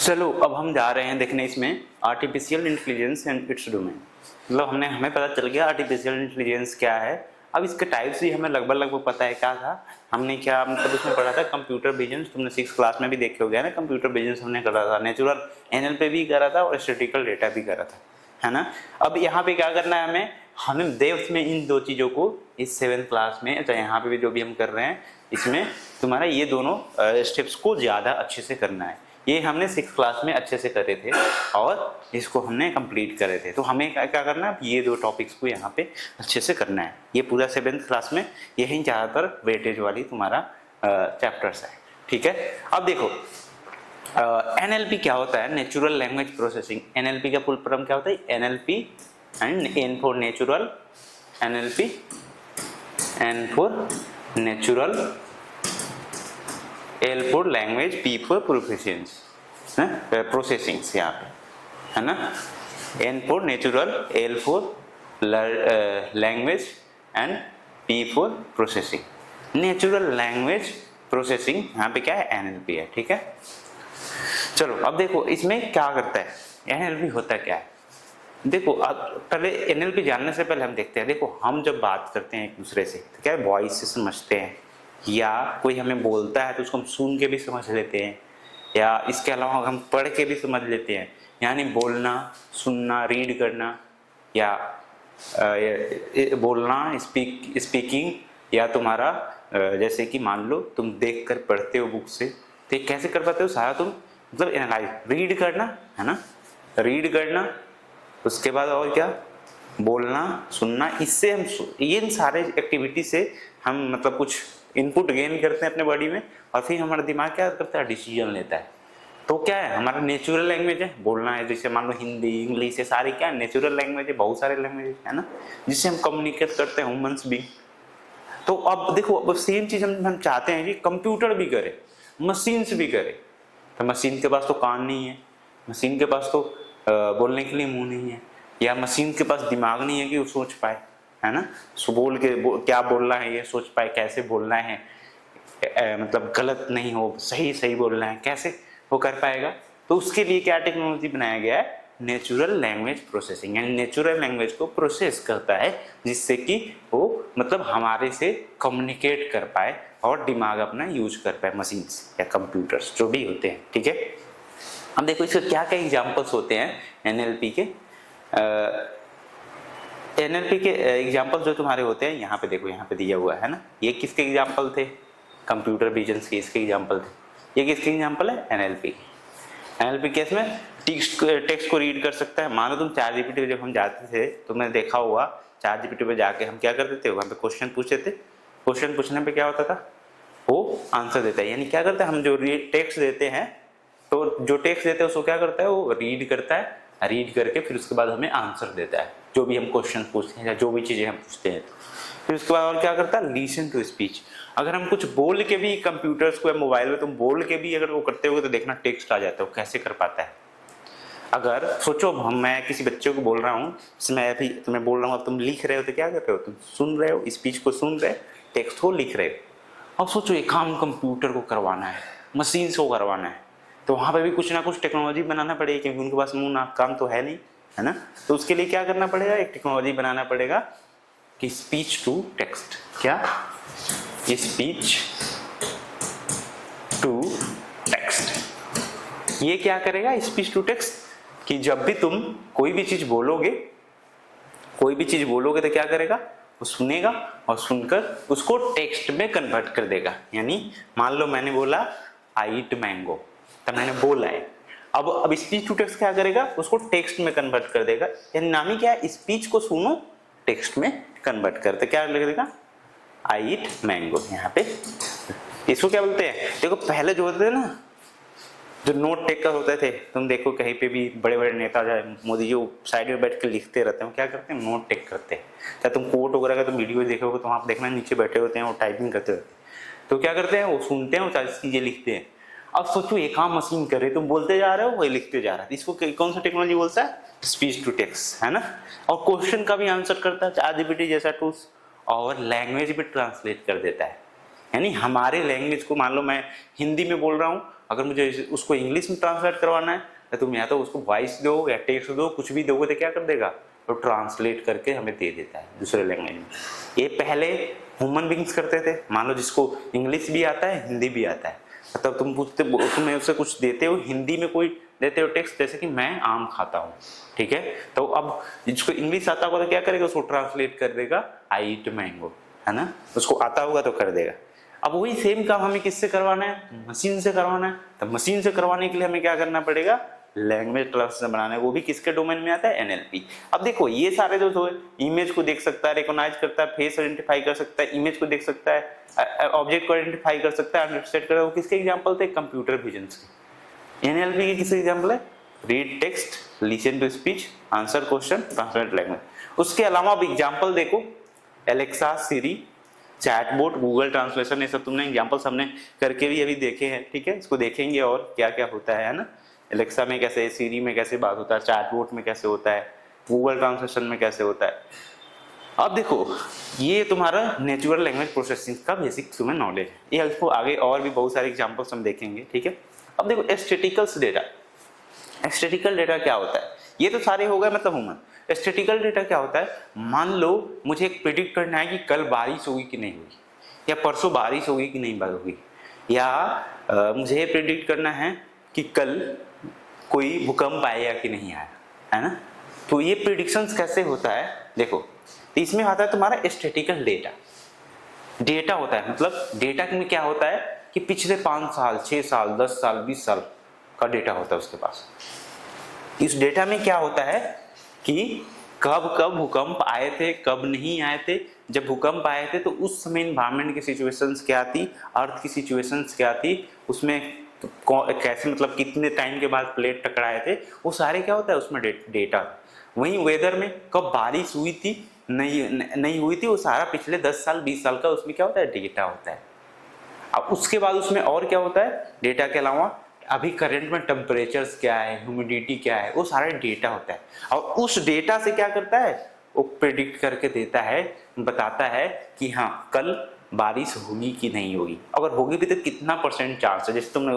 चलो अब हम जा रहे हैं देखने इसमें artificial intelligence and its domain. मतलब हमें पता चल गया आर्टिफिशियल इंटेलिजेंस क्या है। अब इसके टाइप्स भी हमें लगभग पता है क्या था। हमने क्या मतलब उसमें पढ़ा था कंप्यूटर विजन, तुमने 6 क्लास में भी देखे हो गया ना। कंप्यूटर विजन हमने करा था, नेचुरल एनएलपी भी करा था और स्टैटिस्टिकल डेटा भी करा था, है ना। अब यहाँ पे क्या करना है हमें डेप्थ में इन दो चीज़ों को इस 7th क्लास में, चाहे यहाँ पे भी जो भी हम कर रहे हैं इसमें तुम्हारा ये दोनों स्टेप्स को ज़्यादा अच्छे से करना है। ये हमने 6th क्लास में अच्छे से करे थे और इसको हमने कंप्लीट करे थे। तो हमें क्या करना है, ये दो टॉपिक्स को यहाँ पे अच्छे से करना है। ये पूरा 7th क्लास में यही ज़्यादातर वेटेज वाली तुम्हारा चैप्टर्स है, ठीक है। अब देखो एनएलपी क्या होता है, नेचुरल लैंग्वेज प्रोसेसिंग। एनएलपी का फुल फॉर्म क्या होता है, NLP and N for natural, NLP N for natural, L for language, P for proficiency, processing यहाँ पे, है ना। N for natural, L for language and P for processing. Natural language processing यहाँ पे क्या है, एनएलपी है, ठीक है। चलो अब देखो इसमें क्या करता है, एनएलपी होता क्या है। देखो अब पहले एनएलपी जानने से पहले हम देखते हैं। देखो हम जब बात करते हैं एक दूसरे से तो क्या वॉइस से समझते हैं, या कोई हमें बोलता है तो उसको हम सुन के भी समझ लेते हैं, या इसके अलावा हम पढ़ के भी समझ लेते हैं। यानी बोलना, सुनना, रीड करना, या बोलना, स्पीकिंग, या तुम्हारा जैसे कि मान लो तुम देख कर पढ़ते हो बुक से, तो कैसे कर पाते हो सारा तुम, मतलब एनालाइज, रीड करना, है ना, रीड करना, उसके बाद और क्या, बोलना, सुनना। इससे हम इन सारे एक्टिविटी से हम मतलब कुछ इनपुट गेन करते हैं अपने बॉडी में, और फिर हमारा दिमाग क्या करता है, डिसीजन लेता है। तो क्या है, हमारा नेचुरल लैंग्वेज है, बोलना है। जैसे मान लो हिंदी, इंग्लिश, ये सारी क्या है, नेचुरल लैंग्वेज है। बहुत सारे लैंग्वेज है ना, जिससे हम कम्युनिकेट करते हैं ह्यूमंस भी। तो अब देखो अब सेम चीज हम चाहते हैं कि कंप्यूटर भी करे, मशीन्स भी करे। तो मशीन के पास तो कान नहीं है, मशीन के पास तो बोलने के लिए मुंह नहीं है, या मशीन के पास दिमाग नहीं है कि वो सोच पाए, है ना। सो क्या बोलना है ये सोच पाए, कैसे बोलना है, मतलब गलत नहीं हो, सही बोलना है, कैसे वो कर पाएगा। तो उसके लिए क्या टेक्नोलॉजी बनाया गया है, नेचुरल लैंग्वेज प्रोसेसिंग। यानी नेचुरल लैंग्वेज को प्रोसेस करता है जिससे कि वो मतलब हमारे से कम्युनिकेट कर पाए और दिमाग अपना यूज कर पाए, मशीन्स या कंप्यूटर्स जो भी होते हैं, ठीक है। अब देखो इसके क्या क्या एग्जांपल्स होते हैं एनएलपी के। एनएलपी के एग्जांपल्स जो तुम्हारे होते हैं यहाँ पे देखो, यहाँ पे दिया हुआ है ना। ये किसके एग्जांपल थे, कंप्यूटर विजन के, इसके एग्जांपल थे। ये किसके एग्जांपल है, एनएलपी। एनएलपी केस में टेक्स्ट को रीड कर सकता है। मान लो तुम चैट जीपीटी पे जब हम जाते थे तो मैंने देखा हुआ, चैट जीपीटी पे जाके हम क्या करते थे, वहाँ पे क्वेश्चन पूछते थे। क्वेश्चन पूछने पे क्या होता था, वो आंसर देता है। यानी क्या करता है, हम जो टेक्स्ट देते हैं तो जो टेक्स्ट देते हैं उसको क्या करता है, वो रीड करता है, रीड करके फिर उसके बाद हमें आंसर देता है जो भी हम क्वेश्चन पूछते हैं या जो भी चीजें हम पूछते हैं। फिर उसके बाद और क्या करता है, लिसन टू स्पीच। अगर हम कुछ बोल के भी कंप्यूटर्स को या मोबाइल में तुम बोल के भी अगर वो करते हो तो देखना टेक्स्ट आ जाता है, वो कैसे कर पाता है। अगर सोचो मैं किसी बच्चे को बोल रहा हूँ, मैं अभी तुम्हें बोल रहा हूँ, अब तुम लिख रहे हो तो क्या कर रहे हो, तुम सुन रहे हो, स्पीच को सुन रहे, टेक्स्ट को लिख रहे हो। अब सोचो ये काम कंप्यूटर को करवाना है, मशीन को करवाना है, तो वहाँ पे भी कुछ ना कुछ टेक्नोलॉजी बनाना पड़ेगी, क्योंकि उनके पास मुंह नाक कान तो है नहीं, है ना। तो उसके लिए क्या करना पड़ेगा, एक टेक्नोलॉजी बनाना पड़ेगा कि स्पीच टू टेक्स्ट। क्या, स्पीच टू टेक्स्ट। ये क्या करेगा, स्पीच टू टेक्स्ट, कि जब भी तुम कोई भी चीज बोलोगे तो क्या करेगा, वो सुनेगा और सुनकर उसको टेक्स्ट में कन्वर्ट कर देगा। यानी मान लो मैंने बोला आई ईट मैंगो, तो मैंने बोला है। अब स्पीच टू टेक्स्ट क्या करेगा, उसको टेक्स्ट में कन्वर्ट कर देगा। यानी नाम ही क्या है, स्पीच को सुनो, टेक्स्ट में कन्वर्ट करते, क्या लिख देगा, आई ईट मैंगो। यहाँ पे इसको क्या बोलते हैं, देखो पहले जो होते थे ना, जो नोट टेकर होते थे, तुम देखो कहीं पे भी बड़े बड़े नेता जाए, मोदी जी साइड में बैठ के लिखते रहते हैं, क्या करते हैं, नोट टेक करते हैं। चाहे तुम कोर्ट वगैरह का तुम वीडियो देखोगे तो वहाँ देखना नीचे बैठे होते हैं, वो टाइपिंग करते रहते हैं। तो क्या करते हैं, वो सुनते हैं, वो सारी चीजें लिखते हैं। अब सोचो ये काम मशीन कर रही है, तुम बोलते जा रहे हो, वही लिखते जा रहा है। इसको कौन सा टेक्नोलॉजी बोलता है, स्पीच टू टेक्स्ट, है ना। और क्वेश्चन का भी आंसर करता है, चैट जीपीटी जैसा टूल्स, और लैंग्वेज भी ट्रांसलेट कर देता है। यानी हमारे लैंग्वेज को, मान लो मैं हिंदी में बोल रहा हूँ अगर मुझे उसको इंग्लिश में ट्रांसलेट करवाना है तो तुम या तो उसको वॉइस दो या टेक्स्ट दो, कुछ भी दोगे तो क्या कर देगा, तो ट्रांसलेट करके हमें दे देता है दूसरे लैंग्वेज में। ये पहले ह्यूमन बींग्स करते थे। मान लो जिसको इंग्लिश भी आता है, हिंदी भी आता है, मतलब तुम पूछते, तुम्हें उससे कुछ देते हो हिंदी में, कोई देते हो टेक्स्ट, जैसे कि मैं आम खाता हूँ, ठीक है, तो अब जिसको इंग्लिश आता होगा तो क्या करेगा, उसको ट्रांसलेट कर देगा आई ईट मैंगो, है ना, उसको आता होगा तो कर देगा। अब वही सेम काम हमें किससे करवाना है, मशीन से करवाना है। तो मशीन से करवाने के लिए हमें क्या करना पड़ेगा, लैंग्वेज क्लस्टर बनाना है, वो भी किसके डोमेन में आता है, एनएलपी। अब देखो ये सारे जो इमेज को देख सकता है, रिकॉग्नाइज करता है, फेस आइडेंटिफाई कर सकता है, इमेज को देख सकता है, ऑब्जेक्ट को आइडेंटिफाई कर सकता है, अंडरस्टैंड कर, वो किसके एग्जांपल थे, कंप्यूटर विजन के। एनएलपी के किसके एग्जांपल है, read text, listen to speech, answer question, translate language. उसके अलावा अब एग्जांपल देखो, Alexa, Siri, chatbot, Google translation, ये सब तुमने एग्जांपल्स हमने करके भी अभी देखे हैं, ठीक है, इसको देखेंगे और क्या क्या होता है ना, एलेक्सा में कैसे, सीरी में कैसे बात होता है, चैटबॉट में कैसे होता है, गूगल ट्रांसलेशन में कैसे होता है। अब देखो ये तुम्हारा नेचुरल लैंग्वेज प्रोसेसिंग का बेसिक तुम्हें नॉलेज है, ये इसको आगे और भी बहुत सारे एग्जांपल्स हम देखेंगे, ठीक है। अब देखो स्टैटिकल्स डेटा, स्टैटिकल डेटा क्या होता है, ये तो सारे हो गए मतलब ह्यूमन। स्टैटिकल डेटा क्या होता है, मान लो मुझे एक प्रिडिक्ट करना है कि कल बारिश होगी कि नहीं होगी, या परसों बारिश होगी कि नहीं होगी, या मुझे प्रिडिक्ट करना है कि कल कोई भूकंप आएगा कि नहीं आएगा, है ना। तो ये प्रिडिक्शंस कैसे होता है, देखो तो इसमें आता है तुम्हारा स्टैटिकल डेटा। डेटा होता है मतलब डेटा में क्या होता है कि पिछले 5 साल, 6 साल, 10 साल, 20 साल का डेटा होता है उसके पास। इस डेटा में क्या होता है कि कब कब भूकंप आए थे, कब नहीं आए थे, जब भूकंप आए थे तो उस समय एनवायरमेंट की सिचुएशंस क्या थी, अर्थ की सिचुएशंस क्या थी, उसमें कैसे मतलब कितने टाइम के बाद प्लेट टकराए थे, वो सारे क्या होता है उसमें डेटा। वहीं वेदर में कब बारिश हुई थी, नहीं हुई थी, वो सारा पिछले 10 साल 20 साल का उसमें क्या होता है, डेटा होता है। अब उसके बाद उसमें और क्या होता है, डेटा के अलावा अभी करंट में टेम्परेचर्स क्या है, ह्यूमिडिटी क्या है, वो सारा डेटा होता है। और उस डेटा से क्या करता है, वो प्रेडिक्ट करके देता है, बताता है कि हाँ कल बारिश होगी कि नहीं होगी, अगर होगी भी तो कितना % चांस है। जैसे तुम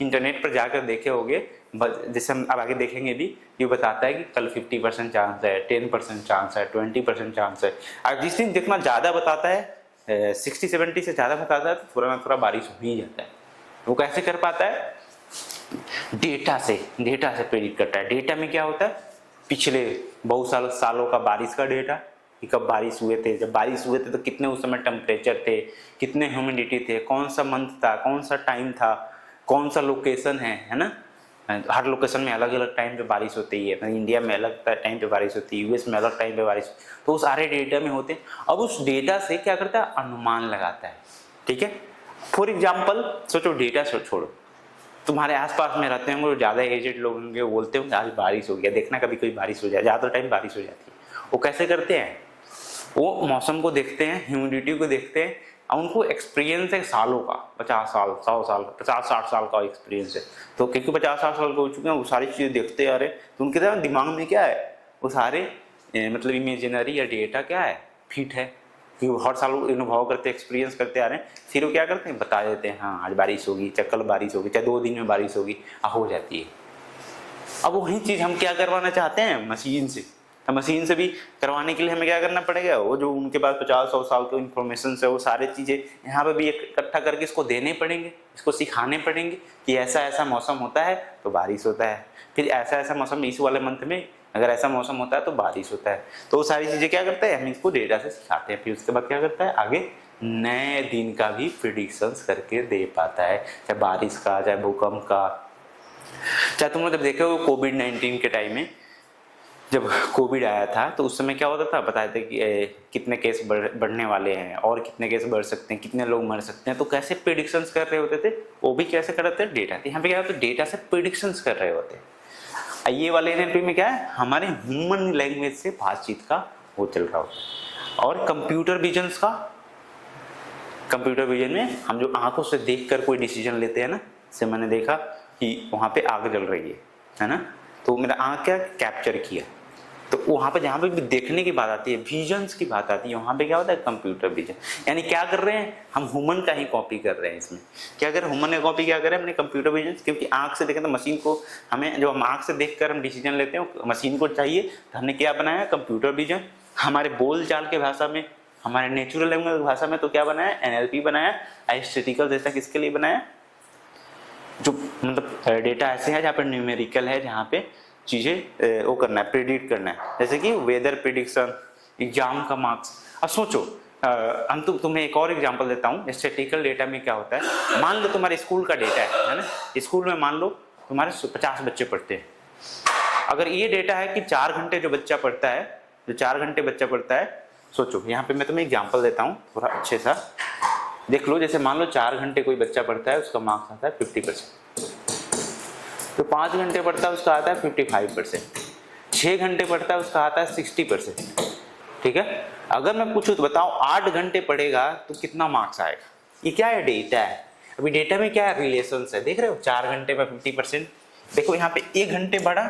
इंटरनेट पर जाकर देखे होगे, जैसे हम अब आगे देखेंगे भी, ये बताता है कि कल 50% चांस है, 10% चांस है, 20% चांस है। और जिस दिन जितना ज़्यादा बताता है, 60-70 से ज़्यादा बताता है, तो थोड़ा ना थोड़ा बारिश हो ही जाता है। वो कैसे कर पाता है, डेटा से प्रेडिक्ट करता है। डेटा में क्या होता है, पिछले बहुत सालों का बारिश का डेटा, कि कब बारिश हुए थे, जब बारिश हुए थे तो कितने उस समय टेम्परेचर थे, कितने ह्यूमिडिटी थे, कौन सा मंथ था, कौन सा टाइम था, कौन सा लोकेशन है ना। हर लोकेशन में अलग अलग टाइम पे बारिश होती है, इंडिया में अलग टाइम पे बारिश होती है, यूएस में अलग टाइम पे बारिश, तो वो सारे डेटा में होते हैं। अब उस डेटा से क्या करता है, अनुमान लगाता है, ठीक है। फॉर एग्जाम्पल सोचो, डेटा छोड़ो, तुम्हारे आसपास में रहते होंगे, ज़्यादा एजेड लोग होंगे, वो बोलते होंगे आज बारिश हो गया, देखना कभी कोई बारिश हो जाए, ज़्यादा टाइम बारिश हो जाती है। वो कैसे करते हैं, वो मौसम को देखते हैं, ह्यूमिडिटी को देखते हैं, और उनको एक्सपीरियंस है सालों का, 50 साल, 100 साल, 50-60 साल का एक्सपीरियंस है। तो क्योंकि 50-60 साल के हो चुके हैं, वो सारी चीज़ें देखते आ रहे, तो उनके दिमाग में क्या है, वो सारे मतलब इमेजिनरी या डेटा क्या है, फिट है, क्योंकि हर साल अनुभव करते, एक्सपीरियंस करते आ रहे हैं। फिर वो क्या करते हैं, बता देते हैं हाँ आज बारिश होगी, चाहे कल बारिश होगी, चाहे 2 दिन में बारिश होगी, हो जाती है। अब वही चीज़ हम क्या करवाना चाहते हैं, मशीन से। तो मशीन से भी करवाने के लिए हमें क्या करना पड़ेगा, वो जो उनके पास 50-100 साल के इन्फॉर्मेशन है, वो सारी चीज़ें यहाँ पे भी इकट्ठा करके इसको देने पड़ेंगे, इसको सिखाने पड़ेंगे कि ऐसा ऐसा मौसम होता है तो बारिश होता है, फिर ऐसा ऐसा मौसम इस वाले मंथ में अगर ऐसा मौसम होता है तो बारिश होता है। तो वो सारी चीज़ें क्या करते हैं, हम इसको डेटा से सिखाते हैं। फिर उसके बाद क्या करता है, आगे नए दिन का भी प्रिडिक्शंस करके दे पाता है, चाहे बारिश का, चाहे भूकंप का। चाहे तुम लोग जब देखे हो कोविड-19 के टाइम में, जब कोविड आया था तो उस समय क्या होता था, बताए थे कि कितने केस बढ़ने वाले हैं और कितने केस बढ़ सकते हैं, कितने लोग मर सकते हैं। तो कैसे प्रिडिक्शंस कर रहे होते थे, वो भी कैसे कर रहे थे, डेटा। यहाँ पे क्या होता है, डेटा से प्रिडिक्शंस कर रहे होते हैं। ये वाले एनएलपी में क्या है, हमारे ह्यूमन लैंग्वेज से बातचीत का वो चल रहा होता है। और कंप्यूटर विजन्स का, कंप्यूटर विजन में हम जो आंखों से देखकर कोई डिसीजन लेते हैं ना, जैसे मैंने देखा कि वहाँ पे आग जल रही है ना, तो मेरा आंख क्या कैप्चर किया, तो वहां पे जहां पे भी देखने की बात आती है, विजन्स की बात आती है, वहां पे क्या होता है कंप्यूटर विजन। यानी क्या कर रहे हैं हम, ह्यूमन का ही कॉपी कर रहे हैं इसमें। क्या कर ह्यूमन ने कॉपी क्या करे हमने, कंप्यूटर विजन। क्योंकि आंख से देखें तो मशीन को हमें, जो हम आंख से देखकर हम डिसीजन लेते हैं मशीन को चाहिए, तो हमने क्या बनाया कंप्यूटर विजन। हमारे बोल चाल के भाषा में, हमारे नेचुरल लैंग्वेज भाषा में तो क्या बनाया NLP बनाया। स्टैटिस्टिकल डेटा किसके लिए बनाया, जो मतलब डेटा ऐसे है जहाँ पे न्यूमेरिकल है, जहाँ पे चीजें वो करना है, प्रिडिक्ट करना है, जैसे कि वेदर प्रिडिक्शन, एग्जाम का मार्क्स। अब सोचो हम तुम्हें एक और एग्जांपल देता हूँ। स्टैटिस्टिकल डेटा में क्या होता है, मान लो तुम्हारे स्कूल का डेटा है ना, स्कूल में मान लो तुम्हारे 50 बच्चे पढ़ते हैं। अगर ये डेटा है कि 4 घंटे जो बच्चा पढ़ता है, जो 4 घंटे बच्चा पढ़ता है, सोचो यहाँ पे मैं तुम्हें एग्जाम्पल देता हूँ थोड़ा अच्छे सा देख लो। जैसे मान लो 4 घंटे कोई बच्चा पढ़ता है, उसका मार्क्स आता है 50%। तो 5 घंटे पढ़ता है उसका आता है 55%। 6 घंटे पढ़ता है उसका आता है 60%। ठीक है, अगर मैं पूछूं तो बताओ 8 घंटे पढ़ेगा तो कितना मार्क्स आएगा। ये क्या है, डेटा है। अभी डेटा में क्या है, रिलेशन है, देख रहे हो 4 घंटे में 50%। देखो यहाँ पे 1 घंटे बढ़ा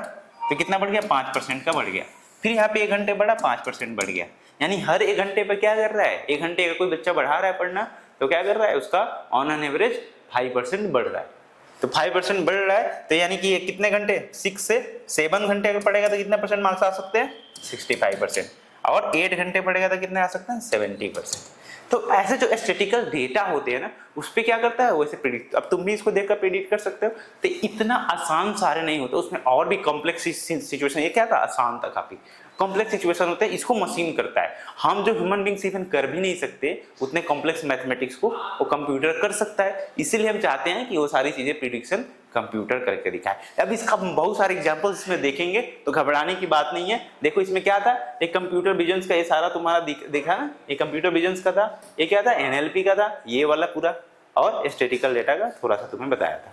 तो कितना बढ़ गया, 5% का बढ़ गया। फिर यहाँ पे 1 घंटे बढ़ा 5% बढ़ गया। यानी हर 1 घंटे पर क्या कर रहा है, 1 घंटे का कोई बच्चा बढ़ा रहा है पढ़ना तो क्या कर रहा है, उसका ऑन एन एवरेज 5% बढ़ रहा है। तो 5% बढ़ रहा है तो यानी कि ये कितने घंटे, 6 से 7 घंटे अगर पढ़ेगा तो कितना परसेंट मार्क्स आ सकते हैं, 65%। और 8 घंटे पढ़ेगा तो कितने आ सकते हैं, 70%। तो ऐसे जो स्टैटिस्टिकल डेटा होते हैं ना, उस पे क्या करता है वैसे प्रिडिक्ट। अब तुम भी इसको देखकर प्रिडिक्ट कर सकते हो। तो इतना आसान सारे नहीं होते, उसमें और भी कॉम्प्लेक्स सिचुएशन। ये क्या था, आसान था, काफी कॉम्प्लेक्स सिचुएशन होते हैं, इसको मशीन करता है। हम जो ह्यूमन बींग्स इवन कर भी नहीं सकते उतने कॉम्प्लेक्स मैथमेटिक्स को वो कंप्यूटर कर सकता है। इसीलिए हम चाहते हैं कि वो सारी चीजें प्रिडिक्शन कंप्यूटर करके दिखाए। अब इसका बहुत सारे एग्जांपल्स इसमें देखेंगे तो घबराने की बात नहीं है। देखो इसमें क्या था, एक कंप्यूटर विजन्स का ये सारा तुम्हारा देखा ना, ये कंप्यूटर विजन्स का था, ये क्या था NLP का था, ये वाला पूरा, और स्टैटिस्टिकल डेटा का थोड़ा सा तुम्हें बताया था।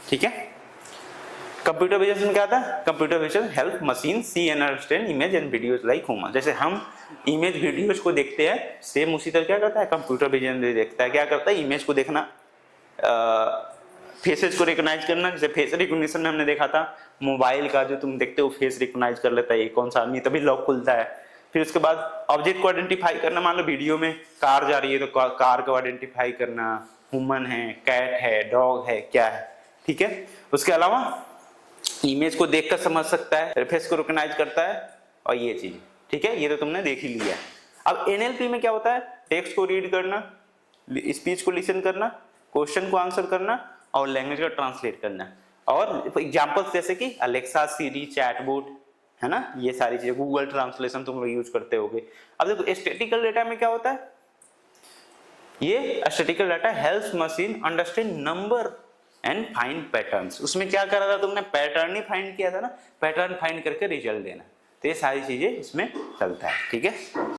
ठीक है, कंप्यूटर विजन में क्या था, computer vision help machine see and understand image and videos like human. जैसे हम इमेज वीडियोस को देखते हैं, सेम उसी तरह क्या करता है कंप्यूटर विजन भी देखता है। क्या करता है, इमेज को देखना, फेसेस को रिकॉग्नाइज करना। जैसे फेस रिकॉग्निशन में हमने देखा था, मोबाइल का जो तुम देखते हो फेस रिकॉग्नाइज कर लेता है ये कौन सा आदमी, तभी लॉक खुलता है। फिर उसके बाद ऑब्जेक्ट को आइडेंटिफाई करना, मान लो वीडियो में कार जा रही है तो कार को आइडेंटिफाई करना, ह्यूमन है, कैट है, डॉग है, क्या है। ठीक है, उसके अलावा इमेज को देखकर समझ सकता है, फेस को रिकॉग्नाइज करता है, और ये चीज। ठीक है, ये तो तुमने देख ही लिया। अब NLP में क्या होता है, टेक्स्ट को रीड करना, स्पीच को लिसन करना, क्वेश्चन को आंसर करना, और लैंग्वेज को ट्रांसलेट करना। और एग्जांपल्स जैसे कि अलेक्सा, सीरी, चैटबॉट, है ना, ये सारी चीजें, गूगल ट्रांसलेशन तुम लोग यूज करते होगे। अब देखो स्टैटिस्टिकल डेटा में क्या होता है, ये statistical data helps machine understand number and find patterns. उसमें क्या करा था तुमने, पैटर्न ही फाइंड किया था ना, पैटर्न फाइंड करके रिजल्ट देना। तो ये सारी चीजें इसमें चलता है। ठीक है।